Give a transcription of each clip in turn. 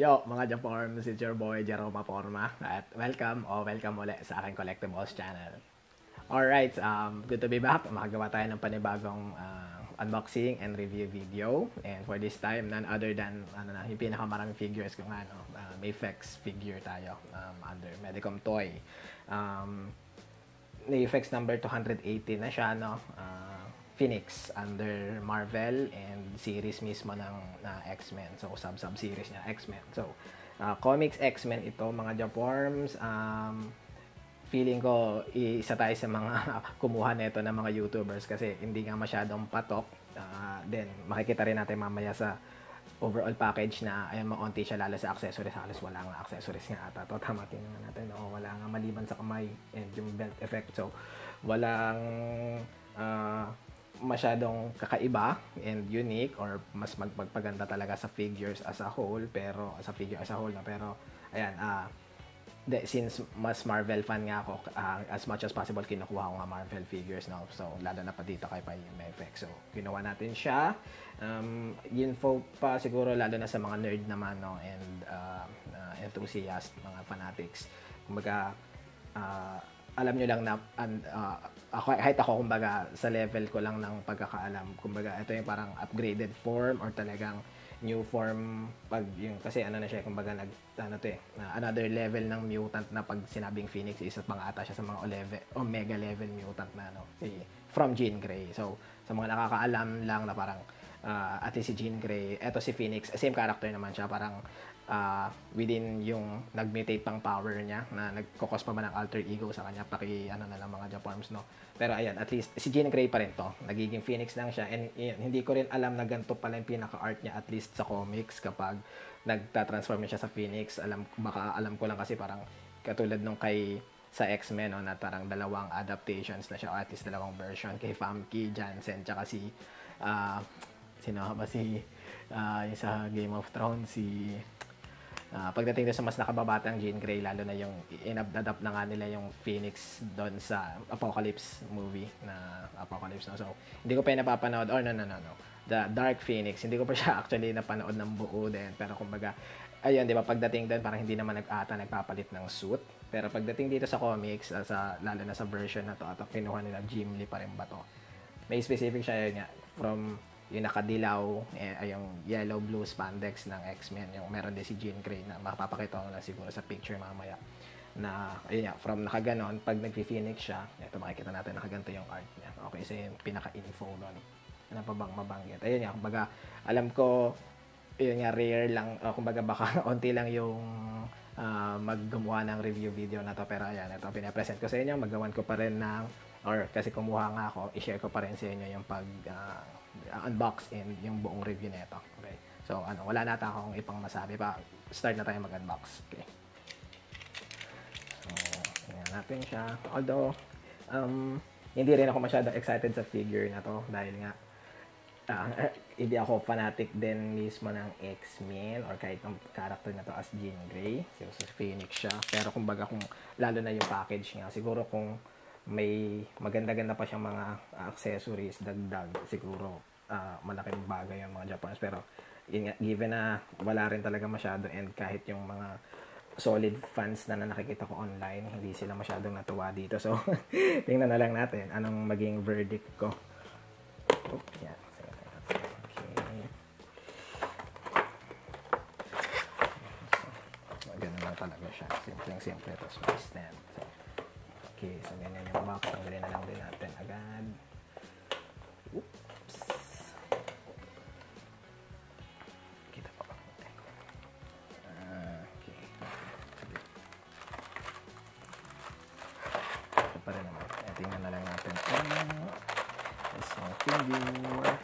Yo, mga Japorms, it's your boy Jerome Porma at welcome ulit sa aking Collectibles channel. Alright, good to be back. Makagawa tayo ng panibagong unboxing and review video. And for this time, none other than yung pinakamaraming figures kung Mayfex figure tayo under Medicom Toy. Mayfex number 280 na siya, no? Phoenix under Marvel and series mismo ng X-Men. So, sub-series niya, X-Men. So, comics X-Men ito, mga Japorms. Feeling ko, isa tayo sa mga kumuha nito ng mga YouTubers kasi hindi nga masyadong patok. Then, makikita rin natin mamaya sa overall package na ayun, maunti siya lalo sa accessories. Halos wala nga accessories nga ata. To, tama, tingnan natin. Wala nga maliban sa kamay and yung belt effect. So, walang masyadong kakaiba and unique or mas magpagpaganda talaga sa figures as a whole, pero sa figure as a whole na, pero ayan, since mas Marvel fan nga ako, as much as possible kinukuha ko nga Marvel figures, no? So lalo na pa dito kay Mayfex, so kinuha natin siya. Info pa siguro lalo na sa mga nerd naman, no? And enthusiast, mga fanatics, kumbaga alam nyo lang na kahit ako, kumbaga sa level ko lang ng pagkakaalam, kumbaga ito yung parang upgraded form or talagang new form pag yung, kasi ano na siya, kumbaga another level ng mutant na pag sinabing Phoenix, isa pa nga ata siya sa mga omega level mutant na from Jean Grey. So sa mga nakakaalam lang na parang at least si Jean Grey, eto si Phoenix, same character naman siya, parang within yung nag-mutate pang power niya na nagkokos pa man ng alter ego sa kanya, na lang mga Japorms, no? Pero ayan, at least si Jean Grey pa rin to, nagiging Phoenix lang siya, and hindi ko rin alam na ganito pala yung pinaka-art niya, at least sa comics, kapag nagta-transform siya sa Phoenix. Alam ko lang kasi parang katulad nung kay sa X-Men, no, na parang dalawang adaptations na siya, or at least dalawang version, kay Famke Janssen tsaka si sino ba si yung sa Game of Thrones, si pagdating doon sa mas nakababatang Jean Grey, lalo na yung in-adapt na nga nila yung Phoenix doon sa Apocalypse movie na Apocalypse, no? So hindi ko pa yung napapanood, or no, The Dark Phoenix, hindi ko pa siya actually napanood ng buo din, pero kumbaga ayun, di ba, pagdating doon parang hindi naman nagpapalit ng suit, pero pagdating dito sa comics, lalo na sa version na to, at kinuha nila, Jim Lee pa rin ba to, may specific siya, yun nga, from yung nakadilaw, yung yellow-blue spandex ng X-Men, yung meron din si Jean Grey na mapapakita ko na siguro sa picture mamaya, na ayun nga, from nakaganon, pag nag-Phoenix siya, ito makikita natin nakaganto yung art niya. Okay, so yung pinaka-info doon, ano pa bang mabanggit, ayun nga, kumbaga alam ko yun nga, rare lang, kumbaga baka onti lang yung maggumawa ng review video na to, pero ayan, ito pinapresent ko sa inyo, magawan ko pa rin ng, or kasi kumuha nga ako, i-share ko pa rin sa inyo yung pag unbox and yung buong review nito. Okay, so wala na akong ipang masabi pa, start na tayo mag-unbox. Okay, so tingnan natin siya, although hindi rin ako masyado excited sa figure na to dahil nga hindi ako fanatic din mismo ng X-Men or kahit ng character na to as Jean Grey. So Phoenix siya, pero kumbaga kung lalo na yung package niya, siguro kung may maganda-ganda pa siyang mga accessories, dagdag, siguro malaking bagay yung mga Japanese. Pero given na wala rin talaga masyado, and kahit yung mga solid fans na nakikita ko online, hindi sila masyadong natuwa dito. So tingnan na lang natin anong maging verdict ko. Yan. Ganun lang talaga siya, simple, tapos may stand. So, okay, so ganyan yung box, tanggalin na lang din natin agad. Oops, kita pa ba? Okay, ito pa rin naman, tingnan na lang natin isang figure.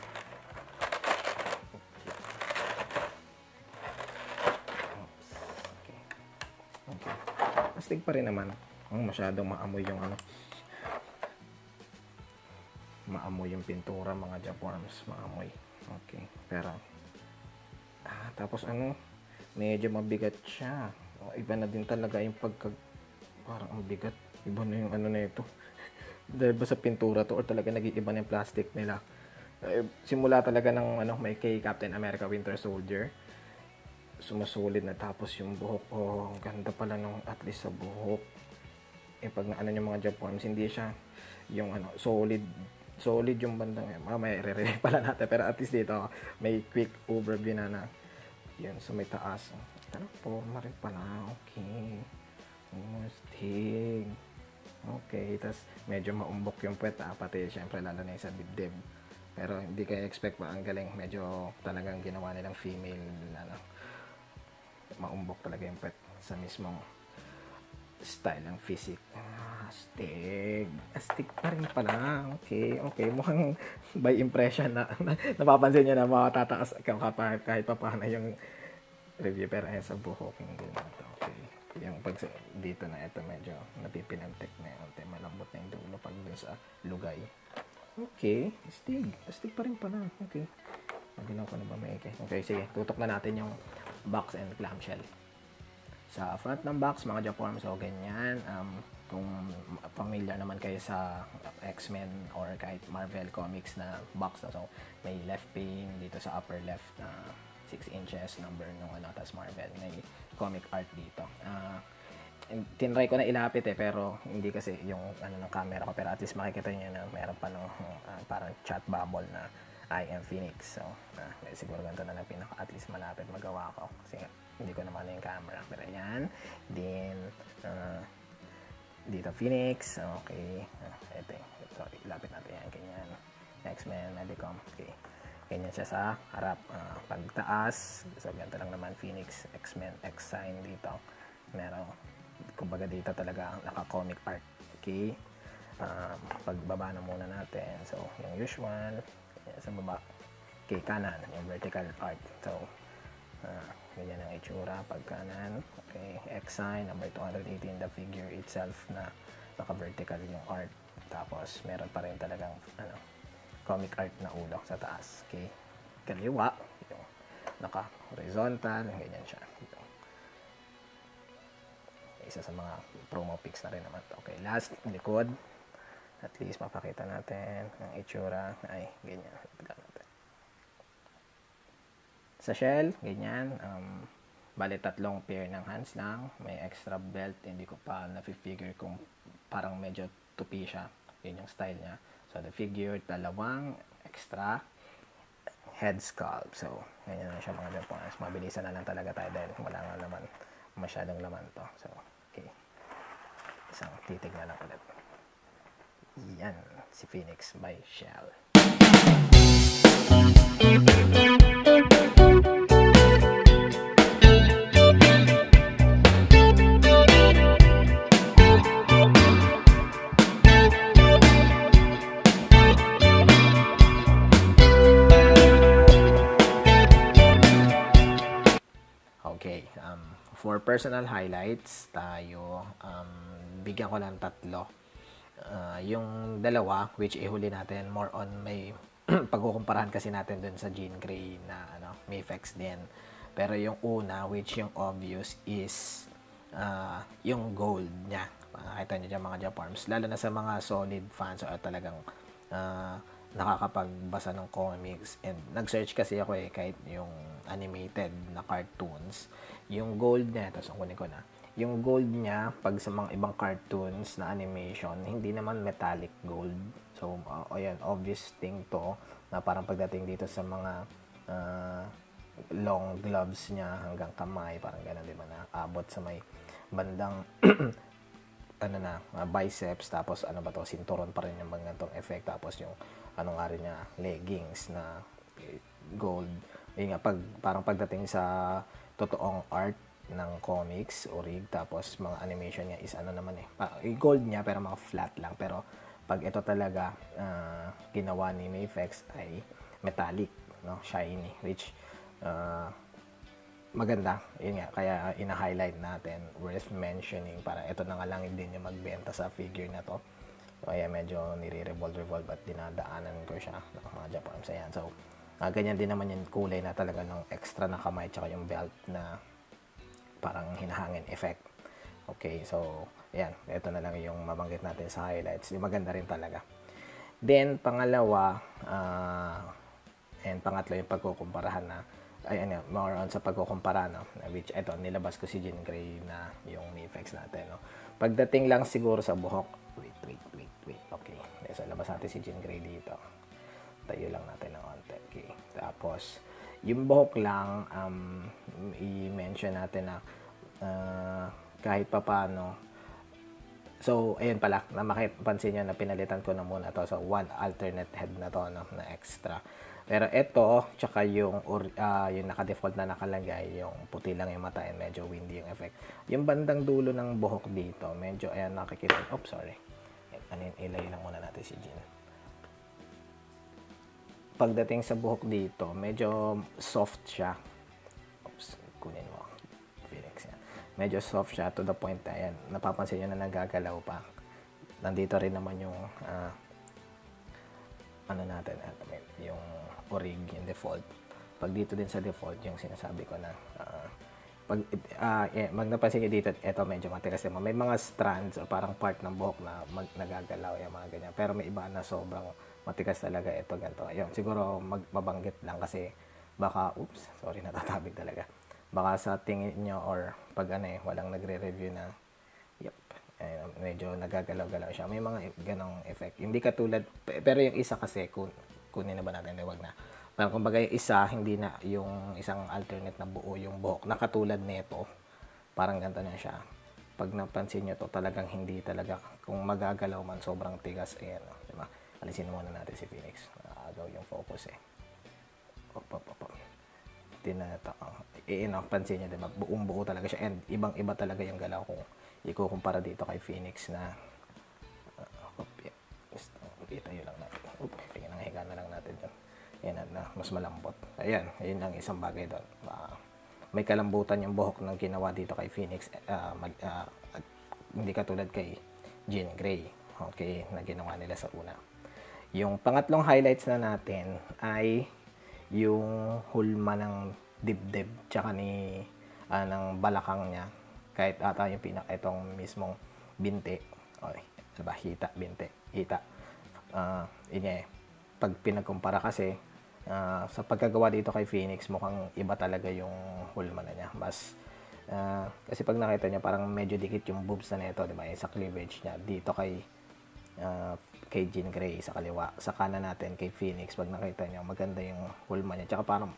Astig pa rin naman. Masyadong maamoy yung maamoy yung pintura, mga Japorms, maamoy. Okay, pero tapos medyo mabigat siya. Iba na din talaga yung parang ang bigat. Iba na yung na ito. Dahil ba sa pintura to, or talaga nag-iiba na yung plastic nila. Simula talaga ng may kay Captain America Winter Soldier. sumusulid na, tapos yung buhok ko, ang ganda pala nung at least sa buhok. Pag naano yung mga job forms, hindi siya yung solid yung bandang yan. Mamaya i-re-review pala natin, pero at least dito may quick overview na yun, so may taas. Forma rin pala, okay. Stig. Okay, tas medyo maumbok yung puwet, pati syempre lalo na yung sa dibdib. Pero hindi kayo expect pa, ang galing. Medyo talagang ginawa nilang female, maumbok talaga yung puwet sa mismong style ng physique. Astig pa rin pala. Okay. Mukhang by impression na napapansin nyo na makatataas kahit pa paano yung review. Pero ayan, sa buhok, hindi na ito. Okay. Yung pag dito na ito, medyo napipinantik na yun. Malambot na yung dulo pag dun sa lugay. Okay. Astig pa rin pala. Okay. Maginaw ko na ba may okay, sige. Tutok na natin yung box and clamshell. Sa front ng box, mga Japorm, so ganyan. Kung familiar naman kayo sa X-Men or kahit Marvel Comics na box na, so may left pane dito sa upper left na 6 inches number nung tapos Marvel, may comic art dito. Tinry ko na ilapit pero hindi kasi yung ng camera ko, pero at least makikita niyo na meron pa parang chat bubble na I am Phoenix. So siguro ganito na lang pinaka at least malapit magawa ko kasi hindi ko naman yung camera, pero yan. Then dito Phoenix, okay. Ito, sorry, ilapit natin yan, ganyan. X-Men, Medicom, okay. Ganyan siya sa harap. Pagtaas, so ganito lang naman Phoenix, X-Men, X sign dito. Meron, kumbaga dito talaga naka-comic art, okay. Pagbaba na muna natin, so yung usual, sa baba, okay, kanan, yung vertical art. So ganyan ang itsura pag kanan. Okay, X sign, number 218, the figure itself na naka-vertical yung art. Tapos, meron pa rin talagang comic art na ulo sa taas. Okay, kaliwa, yung naka-horizontal, ganyan siya. Ito. Isa sa mga promo pics na rin naman. Okay, last, likod. At least, mapakita natin ang itsura. Ay, ganyan. Sa shell, ganyan. Bali, 3 pair ng hands lang. May extra belt. Hindi ko pa na-figure kung parang medyo tupi siya. Yun yung style niya. So, the figure, 2 extra head sculpt. So, ganyan na siya mga Japanese. Mabilisan na lang talaga tayo dahil wala nga naman masyadong laman to. So, okay. Isang titig na lang ulit. Yan, si Phoenix by Shell. Okay, for personal highlights tayo, bigyan ko ng 3. Yung dalawa, which ihuli natin, more on may pagkukumparahan kasi natin dun sa Jean Grey na Mafex din. Pero yung una, which yung obvious is yung gold niya. Makakita nyo dyan mga Japorms. Lalo na sa mga solid fans o talagang nakakapagbasa ng comics. And nag-search kasi ako kahit yung animated na cartoons. Yung gold niya, tapos ang kunin ko na. Yung gold niya, pag sa mga ibang cartoons na animation, hindi naman metallic gold. So, ayan, obvious thing to, na parang pagdating dito sa mga long gloves niya hanggang kamay, parang gano'n, di ba, na abot sa may bandang biceps, tapos sinturon pa rin yung mga ganitong effect, tapos yung nga rin niya, leggings na gold. Yun nga, parang pagdating sa totoong art ng comics o rig, tapos mga animation niya is gold niya pero mga flat lang, pero pag ito talaga ginawa ni Mafex ay metallic, shiny, which maganda. Yun nga, kaya ina-highlight natin, worth mentioning, para ito na nga lang din yung magbenta sa figure na to. Kaya medyo nire-revolve at dinadaanan ko siya ng mga Japanese. Ayan, so ganyan din naman yung kulay na talaga ng extra na kamay, tsaka yung belt na parang hinahangin effect. Okay, so ayan, ito na lang yung mabanggit natin sa highlights. Yung maganda rin talaga. Then pangalawa and pangatlo yung pagkukumparahan na ayan, more on sa pagkukumpara, no? Which, ito, nilabas ko si Jean Grey na yung effects natin, no? Pagdating lang siguro sa buhok, wait, okay. So, labas natin si Jean Grey dito. Tayo lang natin ng konti. Okay. Tapos, yung buhok lang, i-mention natin na kahit pa paano. So, ayun pala, na makipansin nyo na pinalitan ko na muna to. So, one alternate head na to, no, na extra. Pero ito, tsaka yung naka-default na nakalagay, yung puti lang yung mata and medyo windy yung effect. Yung bandang dulo ng buhok dito, medyo, ayan, nakikita. Oops, sorry. Ilay lang muna natin si Jean. Pagdating sa buhok dito, medyo soft siya. Oops, kunin mo. Phoenix yan. Medyo soft siya to the point na yan. Napapansin nyo na nagagalaw pa. Nandito rin naman yung ano natin, yung orig, yung default. Pag dito din sa default, yung sinasabi ko na pag napansin nyo dito, ito medyo matigas naman. May mga strands o parang part ng buhok na nagagalaw yung mga ganyan. Pero may iba na sobrang matigas talaga ito, ganito. Ayun, siguro mabanggit lang kasi baka, oops, sorry, natatabig talaga. Baka sa tingin nyo or pag walang nagre-review na, yep, medyo nagagalaw-galaw siya. May mga ganong effect. Hindi katulad, pero yung isa kasi, kunin na ba natin, wag na. Parang kumbaga yung isa, hindi na yung isang alternate na buo yung buhok. Nakatulad nito, parang ganito na siya. Pag napansin nyo to, talagang hindi talaga, kung magagalaw man, sobrang tigas. Ayan, diba? Alisin muna natin si Phoenix. Nakagaw yung focus eh. Pansin nyo, diba? Buong-buo talaga siya. And ibang-iba talaga yung galaw kung ikukumpara dito kay Phoenix na kita yun lang natin. Tingin ang higa na lang natin dyan. Ayan na, mas malambot. Ayan, yun ang isang bagay doon. May kalambutan yung buhok ng ginawa dito kay Phoenix. Hindi katulad kay Jean Grey. Okay, na ginawa nila sa una. Yung pangatlong highlights na natin ay yung hulma ng dibdib tsaka ng balakang niya. Kahit ata yung itong mismong binti. Okay, diba? Hita. Pag pinagkumpara kasi, sa pagkagawa dito kay Phoenix, mukhang iba talaga yung hulma na niya. Kasi pag nakita niya, parang medyo dikit yung boobs na nito, diba? Sa cleavage niya. Dito kay Jean Grey sa kaliwa. Sa kanan natin kay Phoenix, pag nakita niyo, maganda yung hulma niya. Tsaka parang,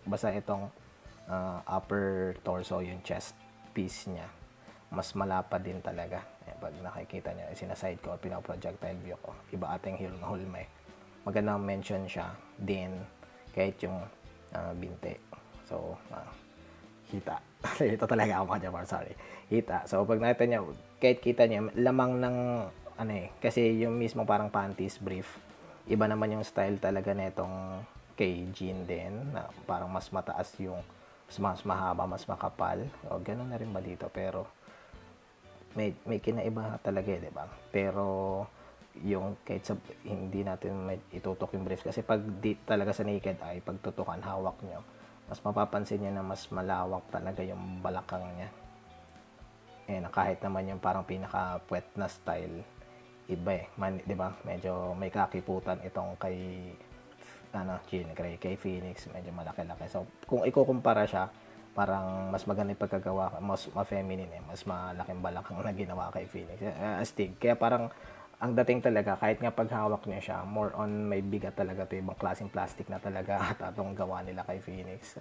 basta itong upper torso, yung chest piece niya, mas malapad din talaga. Pag nakikita niya, sinaside ko, pinaprojectile view ko, iba ating hulma eh. Magandang mention siya din kahit yung binti. So, hita. Ito talaga ako mga Japar, sorry. Hita. So, pag nakita niya, kahit kita niya, lamang ng kasi yung mismo parang panties brief. Iba naman yung style talaga nitong kay Jean din, na parang mas mataas yung, mas mahaba, mas makapal. O, ganun na rin ba dito? Pero, may kinaiba talaga eh, diba? Pero, yung kahit hindi natin itutok yung brief kasi pag talaga sa naked eye, pag tutukan, hawak nyo, mas mapapansin nyo na mas malawak talaga yung balakang niya. Kahit naman yung parang pinaka-puwet na style, iba eh. Diba? Medyo may kakiputan itong kay Jean Grey, kay Phoenix, medyo malaki-laki. So, kung ikukumpara siya, parang mas maganda yung pagkagawa, mas ma-feminine eh. Mas malaking balakang na ginawa kay Phoenix. Astig. Kaya parang, ang dating talaga, kahit nga paghawak niya siya, more on may bigat talaga ito, ibang klaseng plastic na talaga at atong gawa nila kay Phoenix,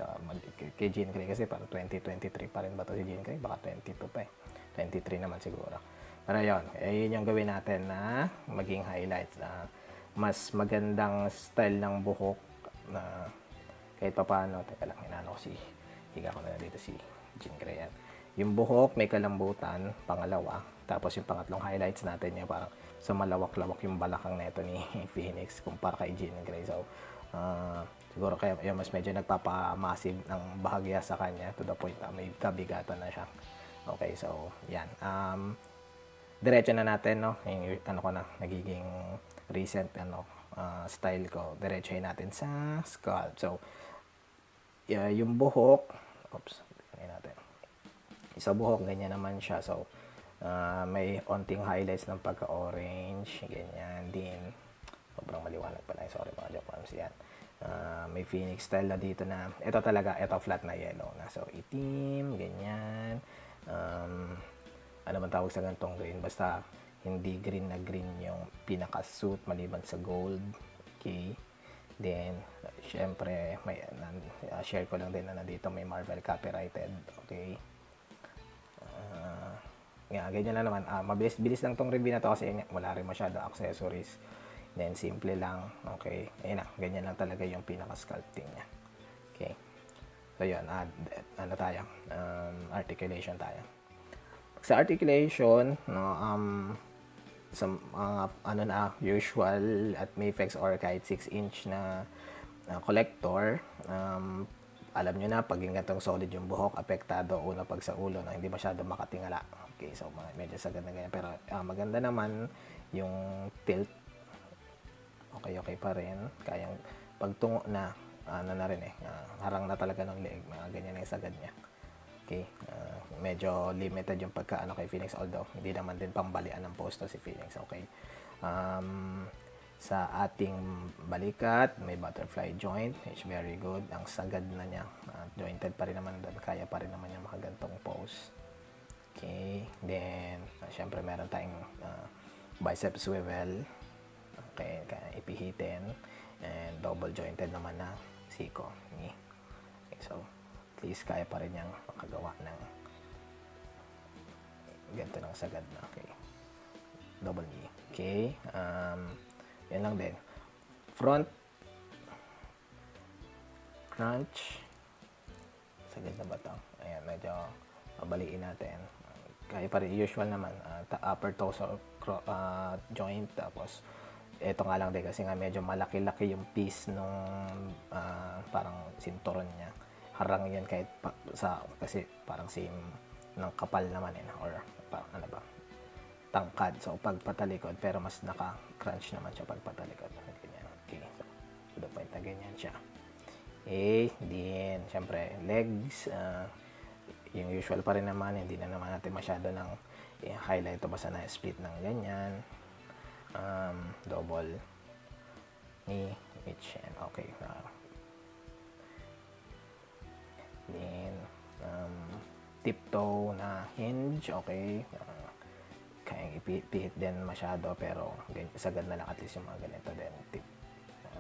kay Jean Grey kasi parang 2023 pa rin ba ito si Jean Grey? Baka 22 pa eh. 23 naman siguro. Pero yun yung gawin natin na maging highlights na mas magandang style ng buhok na kahit pa paano, teka lang, higa ko na dito si Jean Grey yan. Yung buhok, may kalambutan, pangalawa. Tapos yung pangatlong highlights natin yung parang sa malawak-lawak yung balakang neto ni Phoenix kumpara kay Jean Grey. So, siguro kaya mas medyo nagpapamassive ng bahagya sa kanya to the point na may kabigatan na siya. Okay, so, yan. Diretso na natin, no? Yung ko na, nagiging recent, style ko. Diretsohin natin sa scalp. So, yung buhok, natin. Sa buhok, ganyan naman siya. So, may onting highlights ng pagka-orange, ganyan din. Sobrang maliwanag pala. Sorry mga Japans, yan. May Phoenix style na dito na ito talaga, ito flat na yellow na. So, itim, ganyan. Ano man tawag sa ganitong green? Basta hindi green na green yung pinaka-suit maliban sa gold. Okay. Then, syempre, may, share ko lang din na nandito may Marvel copyrighted. Okay. Ganyan na naman. Mabilis lang tong review na to kasi wala rin masyado accessories. Then, simple lang. Okay. Ayun na. Ganyan lang talaga yung pinaka-sculpting niya. Okay. So, yun. Ano tayo? Articulation tayo. Sa articulation, no, sa ano na, usual at Mafex or kahit 6-inch na collector, alam nyo na, pag ganitong solid yung buhok, apektado una pag sa ulo, na hindi masyado makatingala. Okay, so medyo sagad na ganyan. Pero maganda naman yung tilt. Okay pa rin. Kayang pagtungo na, ano na rin harang na talaga ng leeg. Ganyan na yung sagad niya. Okay, medyo limited yung pagkaano kay Phoenix, although hindi naman din pambalian ng posto si Phoenix. Okay. Sa ating balikat, may butterfly joint, which very good. Ang sagad na niya, jointed pa rin naman doon, kaya pa rin naman yung makagantong pose. Okay, then syempre meron tayong bicep swivel. Okay, kaya ipihitin, and double jointed naman na siko. Okay, so at least kaya pa rin niyang makagawa ng ganito ng sagad na. Okay, double knee. Okay, yan lang din. Front crunch, sagad na ba ito? Ayan, medyo mabaliin natin. Kaya pa rin, usual naman, upper torso joint, tapos ito nga lang din kasi nga medyo malaki-laki yung piece nung parang sinturon niya. Harang yan kahit kasi parang same ng kapal naman or parang ano ba, tangkad. So pag patalikod, pero mas naka-crunch naman siya pag patalikod. Ganyan. Okay, so to the point na ganyan siya. Okay, then syempre legs, yung usual pa rin naman, hindi na naman natin masyado ng highlight o basta na split ng ganyan. Double knee, which, okay. Then, tiptoe na hinge, okay. Kaya ipihit din masyado, pero sagad na lang at least yung mga ganito din.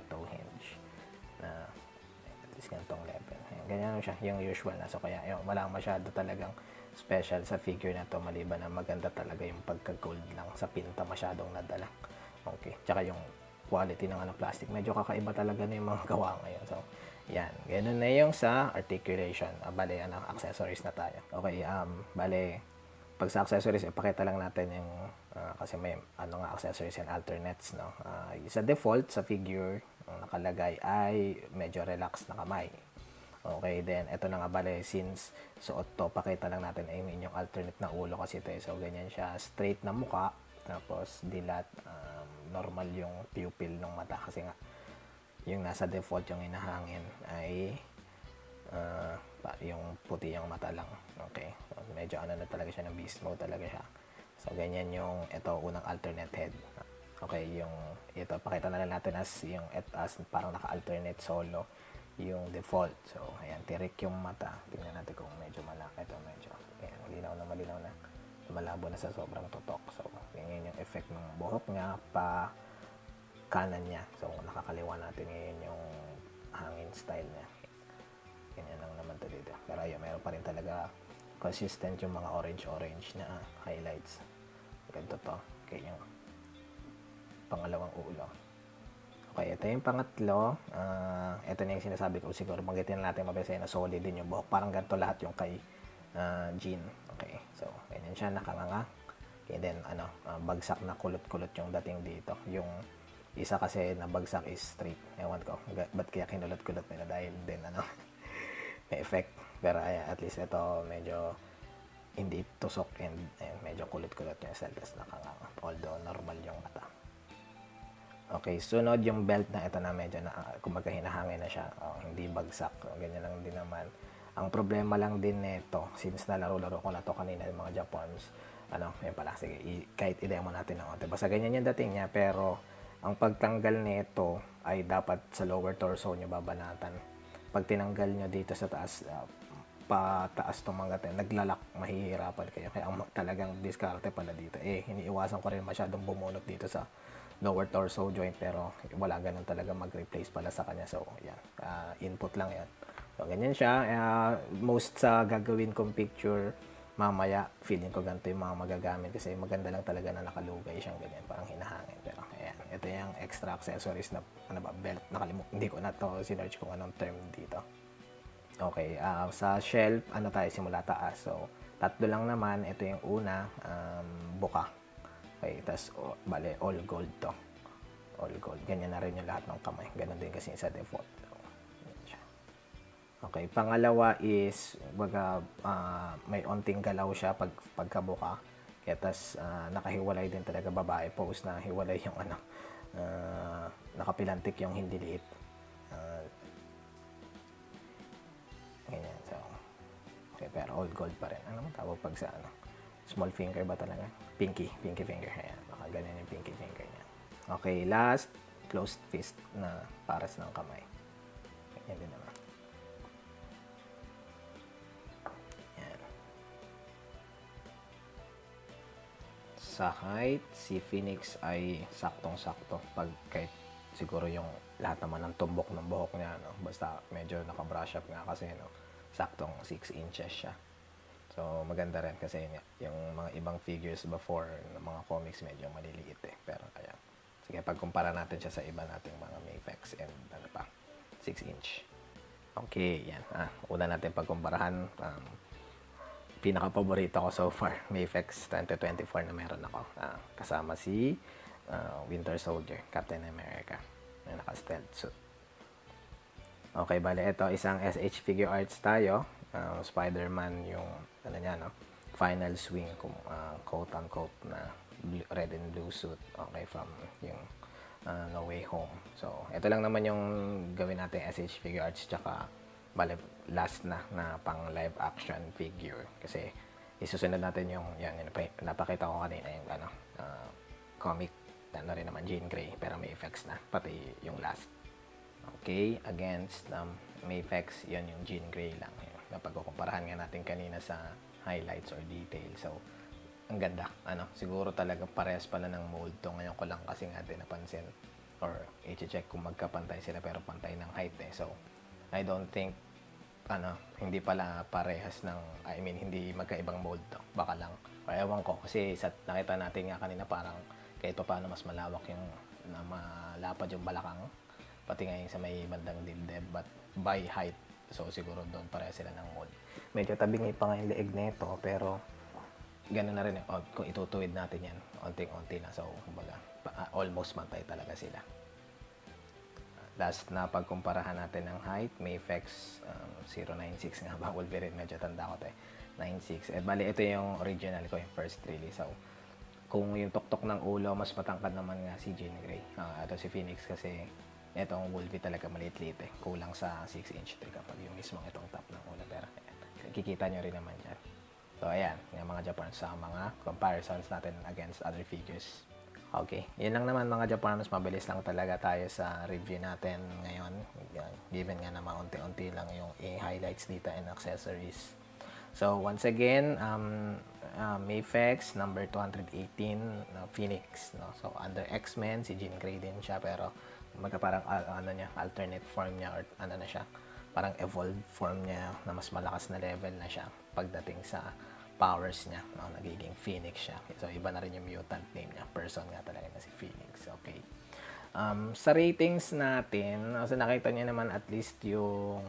Toe hinge na at least ganitong level. Ganyan siya, yung usual na. So, kaya wala masyado talagang special sa figure na to, maliban na maganda talaga yung pagka-gold lang sa pinta, masyadong nadala. Okay, tsaka yung quality ng plastic, medyo kakaiba talaga na yung mga gawa ngayon. So, yan, ganun na yung sa articulation. Bale, accessories na tayo. Okay, bale, pag sa accessories, ipakita lang natin yung, kasi may, accessories and alternates, no? Sa default, sa figure, ang nakalagay ay medyo relax na kamay. Okay, then ito na nga bale, since suot to, pakita lang natin ay yung alternate na ulo kasi ito. So ganyan siya, straight na muka, tapos dilat, normal yung pupil ng mata kasi nga yung nasa default yung inahangin ay yung puti yung mata lang. Okay, so, medyo na talaga siya, ng beast mode talaga siya. So ganyan yung ito, unang alternate head. Okay, yung ito pakita na lang natin as parang naka-alternate solo yung default. So, ayan, tirik yung mata. Tingnan natin kung medyo malaki ito. Medyo, ayan, malinaw na. Malabo na sa sobrang tutok. So, ganyan yung effect ng buhok niya pa kanan niya. So, nakakaliwa natin ngayon yung hangin style niya. Ganyan lang naman ito dito. Pero ayun, meron pa rin talaga consistent yung mga orange na highlights. Ganito to. Okay, yung pangalawang ulo. Okay, ito yung pangatlo. Ito na yung sinasabi ko. Siguro magitin natin mabisa na solid din yung buhok. Parang ganito lahat yung kay Jean. Okay, so ganyan siya, nakanganga. Okay, then bagsak na kulot-kulot yung dating dito. Yung isa kasi na bagsak is straight. Ewan ko, ba't kaya kinulot-kulot nila dahil din may effect. Pero at least ito medyo hindi tusok and medyo kulot-kulot yung cells, nakanganga. Although normal yung mata. Okay, sunod yung belt na ito na medyo kumbaga hinahangin na siya. Hindi bagsak. Ganyan lang din naman. Ang problema lang din nito, since nalaro-laro ko na to kanina yung mga Japons, yun pala, sige, kahit i-demo natin ng onte. Basta ganyan yung dating niya, pero Ang pagtanggal nito ay dapat sa lower torso nyo babanatan. Pag tinanggal nyo dito sa taas, pataas tong mga naglalak, mahihirapan kayo. Kaya ang talagang diskarte pala dito. Iniiwasan ko rin masyadong bumunot dito sa lower torso joint, pero wala ganun talaga mag-replace pala sa kanya. So, yan. Input lang yan. So, ganyan siya. Most sa gagawin kong picture, mamaya, feeling ko ganito yung mga magagamit kasi maganda lang talaga na nakalugay siyang ganyan, parang hinahangin. Pero, ayan. Ito yung extra accessories na, belt. Hindi ko na to sinerch kung anong term dito. Okay, sa shelf, tayo simula taas. So, tatlo lang naman. Ito yung una, buka. Okay, tas bale, all gold to. All gold. Ganyan na rin yung lahat ng kamay. Ganon din kasi sa default. So, siya. Okay, pangalawa is, may onting galaw siya pagkabuka. Kaya tas, nakahiwalay din talaga babae pose na hiwalay yung nakapilantik yung hindi liit. Ganyan, so, okay, pero all gold pa rin. Ano tawag pag sa small finger ba talaga? Pinky finger. Ayan, baka ganyan yung pinky finger niya. Okay, last, closed fist na paras ng kamay. Ganyan din naman. Ayan. Sa height, si Phoenix ay saktong-sakto. Pag kahit siguro yung lahat naman ng tumbok ng buhok niya, no? Basta medyo naka-brush up nga kasi, no? Saktong 6 inches siya. So, maganda rin kasi yung mga ibang figures before ng mga comics medyo maliliit eh. Pero, ayan. Sige, pagkumpara natin siya sa iba nating mga Mafex and 6 inch. Okay, yan. Una natin pagkumparahan. Pinaka-paborito ko so far, Mafex 2024 na meron ako. Kasama si Winter Soldier, Captain America, na naka-stealth suit. Okay, bale, ito isang SH figure arts tayo. Spider-Man yung, no? Final swing, quote-unquote na red and blue suit. Okay, from yung No Way Home. So, ito lang naman yung gawin natin SH figure arts, tsaka, bale, last na pang live action figure. Kasi, isusunod natin yung napakita ko kanina yung, comic, rin naman, Jean Grey, pero may effects na, pati yung last. Okay, against Mafex, yan yung Jean Grey lang. Napagkukumparahan nga natin kanina sa highlights or details. So, ang ganda. Siguro talaga parehas pala ng mold to. Ngayon ko lang kasi nga din napansin or i-check kung magkapantay sila pero pantay ng height eh. So, I don't think hindi pala parehas hindi magkaibang mold to. Baka lang. O ewan ko kasi nakita natin nga kanina parang kahit pa paano mas malawak yung malapad yung balakang. Pati ngayon sa may bandang dibdib, but by height. So, siguro doon pareha sila ng mold. Medyo tabingi pa nga yung leeg nito, pero gano'n na rin. Kung itutuwid natin yan, onting-onti na. So, kumbaga, almost mantay talaga sila. Last na pagkumparahan natin ng height, Mafex 096 nga ba? Wolverine, medyo tanda ko to eh. 96. Bali, ito yung original ko, yung first release. So, kung yung tuktok ng ulo, mas matangkad naman nga si Jean Grey. Ito si Phoenix kasi itong Wolverine talaga maliit-liit eh. Kulang sa 6 inch kapag yung mismong itong top ng ulo. Pero kikita nyo rin naman yan. So, ayan. Yung mga Japan sa mga comparisons natin against other figures. Okay. Yun lang naman mga Japaners. Mabilis lang talaga tayo sa review natin ngayon. Given nga na maunti-unti lang yung highlights dito and accessories. So, once again, Mafex, number 218, Phoenix. No? So, under X-Men, si Jean Grey din siya. Pero, parang alternate form niya or na siya, parang evolved form niya na mas malakas na level na siya pagdating sa powers niya, nagiging Phoenix siya. So, iba na rin yung mutant name niya. Person nga talaga na si Phoenix. Okay. Sa ratings natin, so nakita niyo naman at least yung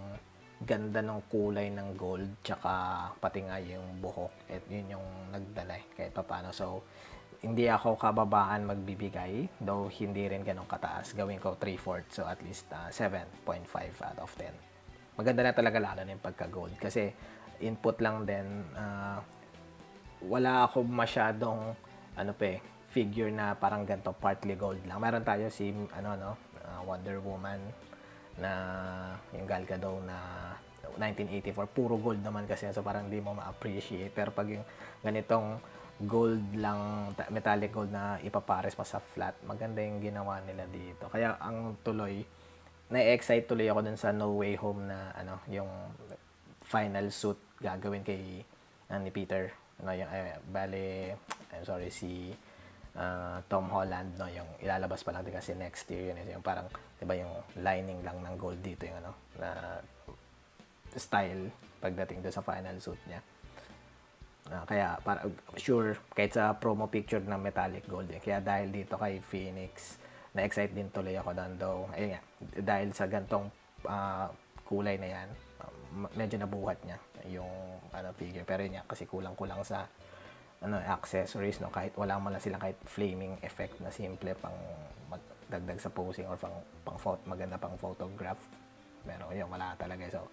ganda ng kulay ng gold, tsaka pati nga yung buhok. At yun yung nagdala kahit pa paano. So, hindi ako kababaan magbibigay, though hindi rin ganun kataas. Gawin ko 3/4, so at least 7.5 out of 10. Maganda na talaga lalo na yung pagka-gold. Kasi input lang din, wala ako masyadong figure na parang ganito, partly gold lang. Meron tayo si Wonder Woman na yung Gal Gadot na 1984, puro gold naman kasi, so parang hindi mo ma-appreciate. Pero pag yung ganitong gold lang, metallic gold na ipapares pa sa flat. Maganda yung ginawa nila dito. Kaya ang tuloy, na-excite tuloy ako dun sa No Way Home na ano, yung final suit gagawin kay ni Peter. No, yung bale, I'm sorry, si Tom Holland, no, yung ilalabas pa lang din kasi next year yun, yung parang 'di ba yung lining lang ng gold dito yung ano na style pagdating do sa final suit niya. Kaya para sure kahit sa promo picture ng metallic gold eh. Kaya dahil dito kay Phoenix, na-excite din tuloy ako doon daw. Ayun nga, dahil sa gantong kulay na yan, medyo nabuhat niya yung ano figure. Pero yun nga, kasi kulang-kulang sa ano accessories, no, kahit wala man lang silang kahit flaming effect na simple pang magdagdag sa posing or pang photo, maganda pang photograph. Pero yun, wala talaga. So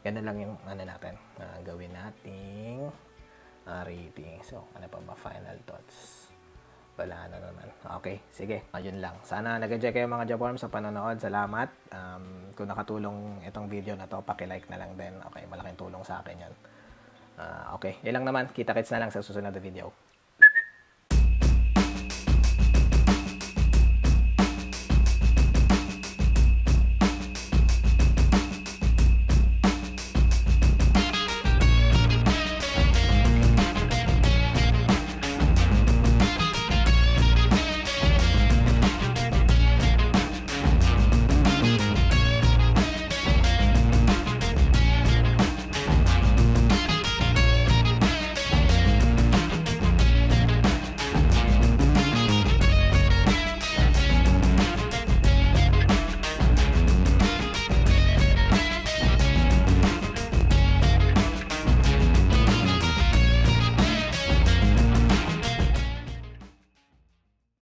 ganun lang yung ano natin, gawin nating rating. So ano pa ba final thoughts? Wala na naman. Okay, sige, ayun lang. Sana nag-enjoy kayo mga Japorm sa panonood. Salamat. Kung nakatulong itong video na to, paki-like na lang din. Okay, malaking tulong sa akin yan. Okay, yun lang naman. Kita-kits na lang sa susunod na video.